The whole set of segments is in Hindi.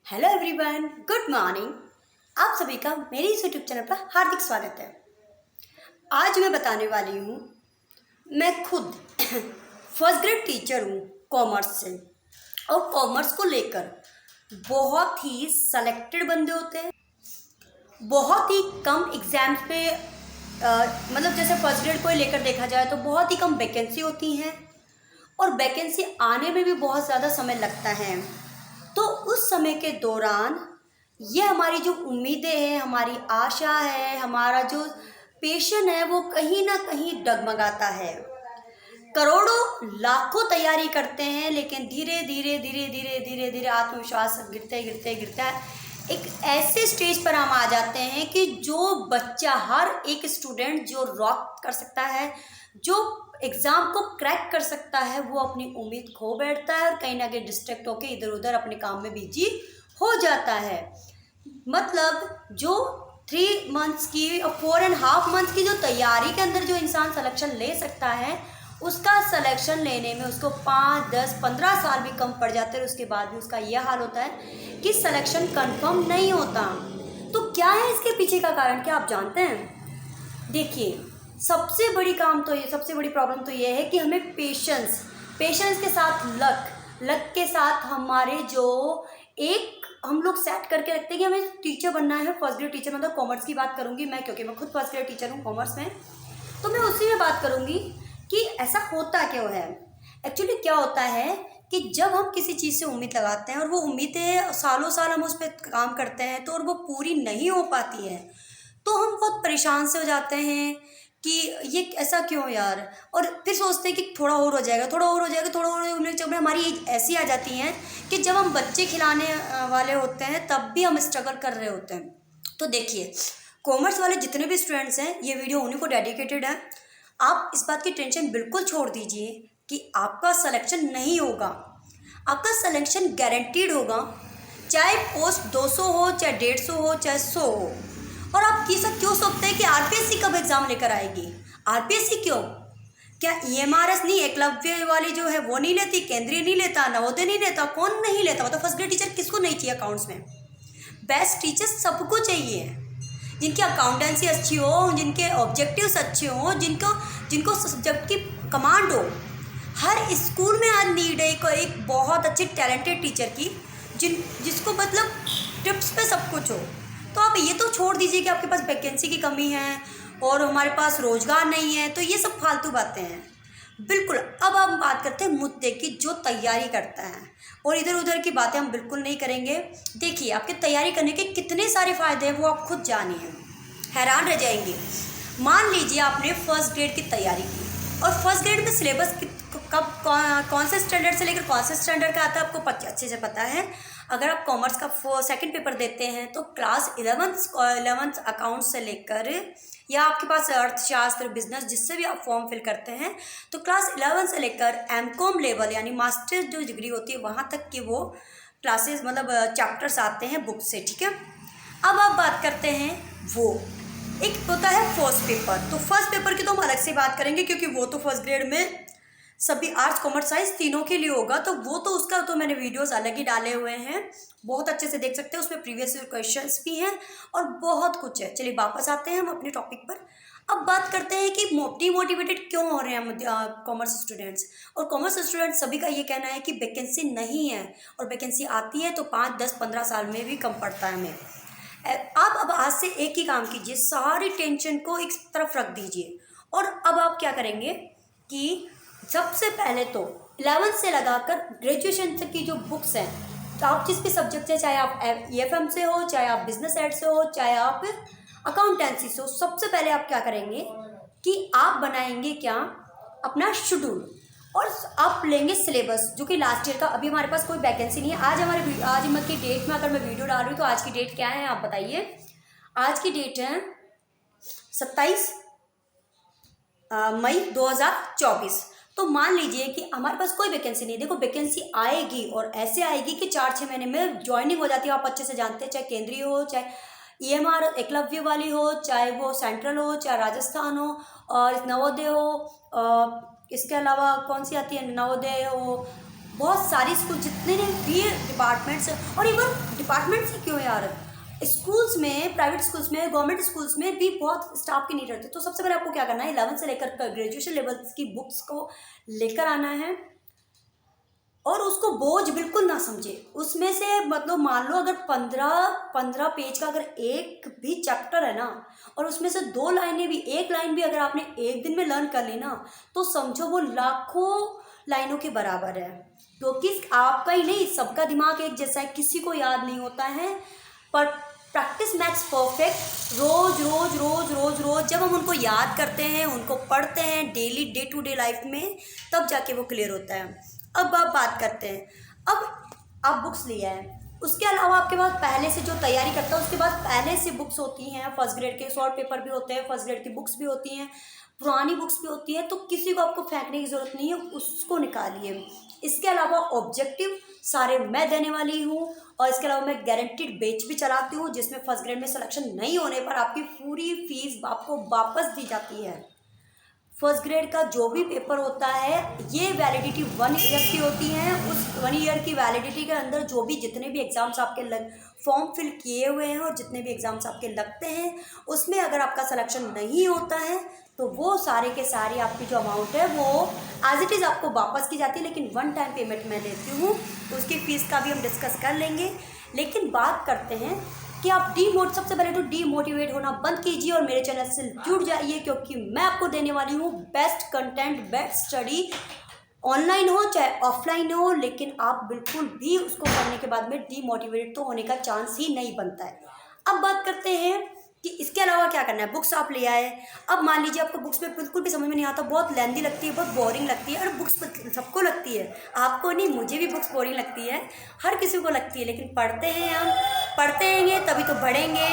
Hello everyone, good morning. आप सभी का मेरे इस यूट्यूब चैनल पर हार्दिक स्वागत है। आज मैं बताने वाली हूँ, मैं खुद फर्स्ट ग्रेड टीचर हूँ कॉमर्स से। और कॉमर्स को लेकर बहुत ही सेलेक्टेड बंदे होते हैं, बहुत ही कम एग्जाम्स पे मतलब जैसे फर्स्ट ग्रेड को ही लेकर देखा जाए तो बहुत ही कम वैकेंसी होती हैं और वैकेंसी आने में भी बहुत ज़्यादा समय लगता है। तो उस समय के दौरान ये हमारी जो उम्मीदें हैं, हमारी आशा है, हमारा जो पेशन है, वो कहीं ना कहीं डगमगाता है। करोड़ों लाखों तैयारी करते हैं, लेकिन धीरे धीरे धीरे धीरे धीरे धीरे आत्मविश्वास गिरते गिरते गिरता है। एक ऐसे स्टेज पर हम आ जाते हैं कि जो बच्चा, हर एक स्टूडेंट जो रॉक कर सकता है, जो एग्ज़ाम को क्रैक कर सकता है, वो अपनी उम्मीद खो बैठता है और कहीं ना कहीं डिस्ट्रैक्ट होकर इधर उधर अपने काम में बिजी हो जाता है। मतलब जो 3 मंथ्स की और 4.5 मंथ्स की जो तैयारी के अंदर जो इंसान सिलेक्शन ले सकता है, उसका सिलेक्शन लेने में उसको 5, 10, 15 साल भी कम पड़ जाते हैं। उसके बाद भी उसका यह हाल होता है कि सिलेक्शन कंफर्म नहीं होता। तो क्या है इसके पीछे का कारण, क्या आप जानते हैं? देखिए, सबसे बड़ी प्रॉब्लम तो ये है कि हमें पेशेंस के साथ लक के साथ हमारे जो एक हम लोग सेट करके रखते हैं कि हमें टीचर बनना है। फर्स्ट ग्रेड टीचर, मतलब कॉमर्स की बात करूंगी मैं, क्योंकि मैं खुद फर्स्ट ग्रेड टीचर हूँ कॉमर्स में। तो मैं उसी में बात करूंगी कि ऐसा होता क्यों है। एक्चुअली क्या होता है कि जब हम किसी चीज़ से उम्मीद लगाते हैं और वो उम्मीदें सालों साल हम उस पर काम करते हैं, तो और वो पूरी नहीं हो पाती है, तो हम बहुत परेशान से हो जाते हैं कि ये ऐसा क्यों यार। और फिर सोचते हैं कि थोड़ा और हो जाएगा, थोड़ा और हो जाएगा, थोड़ा और होने के चक्कर में हमारी एज ऐसी आ जाती है कि जब हम बच्चे खिलाने वाले होते हैं तब भी हम स्ट्रगल कर रहे होते हैं। तो देखिए, कॉमर्स वाले जितने भी स्टूडेंट्स हैं, ये वीडियो उन्हीं को डेडिकेटेड है। आप इस बात की टेंशन बिल्कुल छोड़ दीजिए कि आपका सिलेक्शन नहीं होगा। आपका सिलेक्शन गारंटीड होगा, चाहे पोस्ट 200 हो, चाहे 150 हो, चाहे 100 हो। और आप ये सब क्यों सोचते हैं कि आरपीएससी कब एग्जाम लेकर आएगी? आरपीएससी क्यों? क्या ईएमआरएस नहीं, एकलव्य वाली जो है वो नहीं लेती, केंद्रीय नहीं लेता, नवोदय नहीं लेता? कौन नहीं लेता? मतलब फर्स्ट ग्रेड टीचर किसको नहीं चाहिए अकाउंट्स में? बेस्ट टीचर सबको चाहिए, जिनकी अकाउंटेंसी अच्छी हो, जिनके ऑब्जेक्टिव्स अच्छे हों, जिनको जिनको सब्जेक्ट की कमांड हो। हर स्कूल में आज नीड है एक बहुत अच्छे टैलेंटेड टीचर की, जिसको मतलब टिप्स पे सब कुछ हो। तो आप ये तो छोड़ दीजिए कि आपके पास वैकेंसी की कमी है और हमारे पास रोजगार नहीं है, तो ये सब फालतू बातें हैं। बिल्कुल, अब हम बात करते हैं मुद्दे की, जो तैयारी करता है, और इधर उधर की बातें हम बिल्कुल नहीं करेंगे। देखिए, आपके तैयारी करने के कितने सारे फ़ायदे हैं वो आप खुद जानिए, हैरान रह जाएंगे। मान लीजिए आपने फर्स्ट ग्रेड की तैयारी की, और फर्स्ट ग्रेड में सिलेबस कब कौन से स्टैंडर्ड से लेकर कौन से स्टैंडर्ड का आता है आपको अच्छे से पता है। अगर आप कॉमर्स का सेकंड पेपर देते हैं तो क्लास 11th अकाउंट से लेकर, या आपके पास अर्थशास्त्र, बिजनेस, जिससे भी आप फॉर्म फिल करते हैं, तो क्लास 11 से लेकर एमकॉम लेवल यानी मास्टर जो डिग्री होती है वहाँ तक की वो क्लासेस, मतलब चैप्टर्स आते हैं बुक से। ठीक है, अब आप बात करते हैं, वो एक होता है फर्स्ट पेपर। तो फर्स्ट पेपर की तो हम अलग से बात करेंगे, क्योंकि वो तो फर्स्ट ग्रेड में सभी आर्ट्स कॉमर्स साइंस तीनों के लिए होगा। तो वो तो उसका तो मैंने वीडियोस अलग ही डाले हुए हैं, बहुत अच्छे से देख सकते हैं। उसमें प्रीवियस ईयर क्वेश्चंस भी हैं और बहुत कुछ है। चलिए वापस आते हैं हम अपने टॉपिक पर। अब बात करते हैं कि मोटिवेटेड क्यों हो रहे हैं कॉमर्स स्टूडेंट्स। और कॉमर्स स्टूडेंट्स सभी का ये कहना है कि वैकेंसी नहीं है, और वैकेंसी आती है तो 5, 10, 15 साल में भी कम पड़ता है हमें। आप अब आज से एक ही काम कीजिए, सारी टेंशन को एक तरफ रख दीजिए, और अब आप क्या करेंगे कि सबसे पहले तो 11th से लगाकर ग्रेजुएशन तक की जो बुक्स हैं, तो आप जिस भी सब्जेक्ट से, चाहे आप EFM से हो, चाहे आप बिजनेस एड से हो, चाहे आप अकाउंटेंसी से हो, सबसे पहले आप क्या करेंगे कि आप बनाएंगे क्या, अपना शेड्यूल, और आप लेंगे सिलेबस, जो कि लास्ट ईयर का। अभी हमारे पास कोई वैकेंसी नहीं है। आज की डेट में अगर मैं वीडियो डाल रही हूँ तो आज की डेट क्या है आप बताइए। आज की डेट है 27 मई 2024। तो मान लीजिए कि हमारे पास कोई वैकेंसी नहीं। देखो, वैकेंसी आएगी और ऐसे आएगी कि 4-6 महीने में ज्वाइनिंग हो जाती है। आप अच्छे से जानते हैं, चाहे केंद्रीय हो, चाहे EMR एकलव्य वाली हो, चाहे वो सेंट्रल हो, चाहे राजस्थान हो, और नवोदय हो, इसके अलावा कौन सी आती है, नवोदय हो, बहुत सारी स्कूल जितने भी डिपार्टमेंट्स, और इवन डिपार्टमेंट्स ही क्यों यार, स्कूल्स में, प्राइवेट स्कूल्स में, गवर्नमेंट स्कूल्स में भी बहुत स्टाफ की नीड रहती है। तो सबसे पहले आपको क्या करना है, 11th से लेकर ग्रेजुएशन लेवल की बुक्स को लेकर आना है और उसको बोझ बिल्कुल ना समझे। उसमें से मतलब मान लो अगर 15 पेज का अगर एक भी चैप्टर है ना, और उसमें से 2 लाइनें भी, 1 लाइन भी अगर आपने एक दिन में लर्न कर ली ना, तो समझो वो लाखों लाइनों के बराबर है। क्योंकि आपका ही नहीं, सबका दिमाग एक जैसा है, किसी को याद नहीं होता है। पर प्रैक्टिस मैक्स परफेक्ट, रोज रोज रोज रोज रोज जब हम उनको याद करते हैं, उनको पढ़ते हैं daily, day to day life में, तब जाके वो क्लियर होता है। अब आप बात करते हैं, अब आप बुक्स लिया है, उसके अलावा आपके पास पहले से जो तैयारी करता है, उसके बाद पहले से बुक्स होती हैं, फर्स्ट ग्रेड के शॉर्ट पेपर भी होते हैं, फर्स्ट ग्रेड की बुक्स भी होती हैं, पुरानी बुक्स भी होती हैं, तो किसी को आपको फेंकने की ज़रूरत नहीं है, उसको निकालिए। इसके अलावा ऑब्जेक्टिव सारे मैं देने वाली हूँ, और इसके अलावा मैं गारंटीड बैच भी चलाती हूँ, जिसमें फर्स्ट ग्रेड में सिलेक्शन नहीं होने पर आपकी पूरी फीस आपको वापस दी जाती है। फर्स्ट ग्रेड का जो भी पेपर होता है, ये वैलिडिटी 1 ईयर की होती है। उस 1 ईयर की वैलिडिटी के अंदर जो भी जितने भी एग्ज़ाम्स आपके फॉर्म फिल किए हुए हैं और जितने भी एग्ज़ाम्स आपके लगते हैं, उसमें अगर आपका सिलेक्शन नहीं होता है तो वो सारे के सारे आपकी जो अमाउंट है वो एज इट इज़ आपको वापस की जाती है। लेकिन 1 टाइम पेमेंट मैं देती हूँ, तो उसकी फ़ीस का भी हम डिस्कस कर लेंगे। लेकिन बात करते हैं कि आप सबसे पहले तो डीमोटिवेट होना बंद कीजिए और मेरे चैनल से जुड़ जाइए, क्योंकि मैं आपको देने वाली हूँ best content, best study, online हो चाहे ऑफलाइन हो। लेकिन आप बिल्कुल भी उसको पढ़ने के बाद में डीमोटिवेट तो होने का चांस ही नहीं बनता है। अब बात करते हैं कि इसके अलावा क्या करना है। बुक्स आप ले आए, अब मान लीजिए आपको बुक्स में बिल्कुल भी समझ में नहीं आता, बहुत लेंदी लगती है, बहुत बोरिंग लगती है। और बुक्स सबको लगती है, आपको नहीं, मुझे भी बुक्स बोरिंग लगती है, हर किसी को लगती है। लेकिन पढ़ते हैं, हम पढ़ते रहेंगे तभी तो बढ़ेंगे।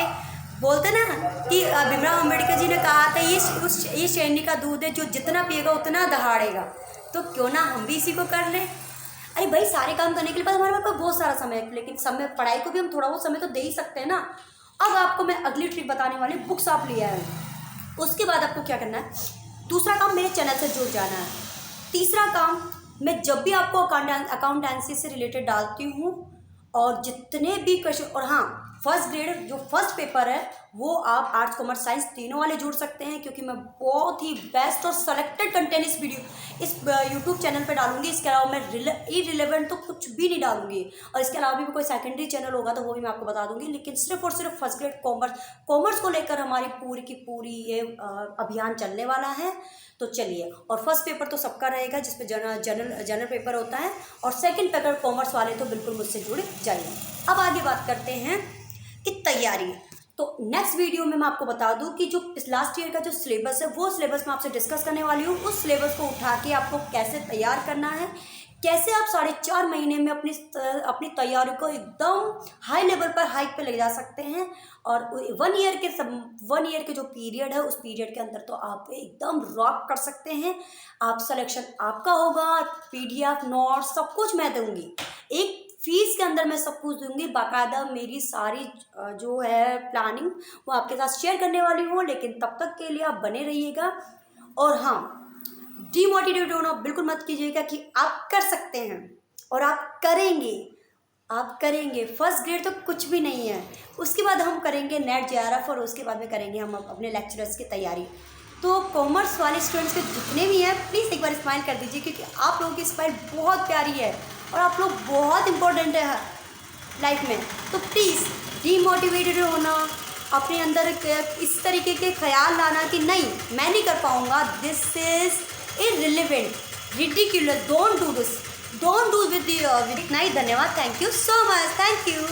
बोलते ना कि भीमराव अम्बेडकर जी ने कहा था, ये शेरनी का दूध है, जो जितना पिएगा उतना दहाड़ेगा। तो क्यों ना हम भी इसी को कर लें। अरे भाई, सारे काम करने के लिए हमारे पास बहुत सारा समय है, लेकिन समय, पढ़ाई को भी हम थोड़ा बहुत समय तो दे ही सकते हैं ना। अब आपको मैं अगली ट्रिक बताने वाली, बुक्स आप ले आए, उसके बाद आपको क्या करना है, दूसरा काम मेरे चैनल से जुड़ जाना है। तीसरा काम, मैं जब भी आपको अकाउंटेंसी से रिलेटेड डालती हूँ और जितने भी क्वेश्चन, और हाँ, फर्स्ट ग्रेड जो फर्स्ट पेपर है वो आप आर्ट्स कॉमर्स साइंस तीनों वाले जुड़ सकते हैं, क्योंकि मैं बहुत ही बेस्ट और सेलेक्टेड कंटेंट इस यूट्यूब चैनल पे डालूंगी। इसके अलावा मैं इरिलेवेंट तो कुछ भी नहीं डालूंगी, और इसके अलावा भी कोई सेकेंडरी चैनल होगा तो वो भी मैं आपको बता दूंगी। लेकिन सिर्फ और सिर्फ फर्स्ट ग्रेड कॉमर्स को लेकर हमारी पूरी की पूरी ये अभियान चलने वाला है। तो चलिए, और फर्स्ट पेपर तो सबका रहेगा जिसपे जनरल पेपर होता है, और सेकंड पेपर कॉमर्स वाले तो बिल्कुल मुझसे जुड़ जाइए। अब आगे बात करते हैं कि तैयारी। तो नेक्स्ट वीडियो में मैं आपको बता दूं कि जो लास्ट ईयर का जो सिलेबस है, वो सिलेबस मैं आपसे डिस्कस करने वाली हूँ। उस सिलेबस को उठा के आपको कैसे तैयार करना है, कैसे आप 4.5 महीने में अपनी तैयारी को एकदम हाई लेवल पर, हाइक पे ले जा सकते हैं। और 1 ईयर के जो पीरियड है, उस पीरियड के अंदर तो आप एकदम रॉक कर सकते हैं। आप सिलेक्शन आपका होगा, PDF नोट सब कुछ मैं दूंगी, एक फीस के अंदर मैं सब कुछ दूंगी। बाकायदा मेरी सारी जो है प्लानिंग वो आपके साथ शेयर करने वाली हूँ। लेकिन तब तक के लिए आप बने रहिएगा। और हाँ, डीमोटिवेट होना बिल्कुल मत कीजिएगा कि आप कर सकते हैं, और आप करेंगे। फर्स्ट ग्रेड तो कुछ भी नहीं है, उसके बाद हम करेंगे नेट JRF, और उसके बाद में करेंगे हम अपने लेक्चरर्स की तैयारी। तो कॉमर्स वाले स्टूडेंट्स के जितने भी हैं, प्लीज़ एक बार स्माइल कर दीजिए, क्योंकि आप लोगों की स्माइल बहुत प्यारी है और आप लोग बहुत इंपॉर्टेंट है लाइफ में। तो प्लीज़ डीमोटिवेटेड होना, अपने अंदर इस तरीके के ख्याल लाना कि नहीं मैं नहीं कर पाऊँगा, this is irrelevant, ridiculous, don't do this, don't do with the नहीं। धन्यवाद, thank you so much, thank you.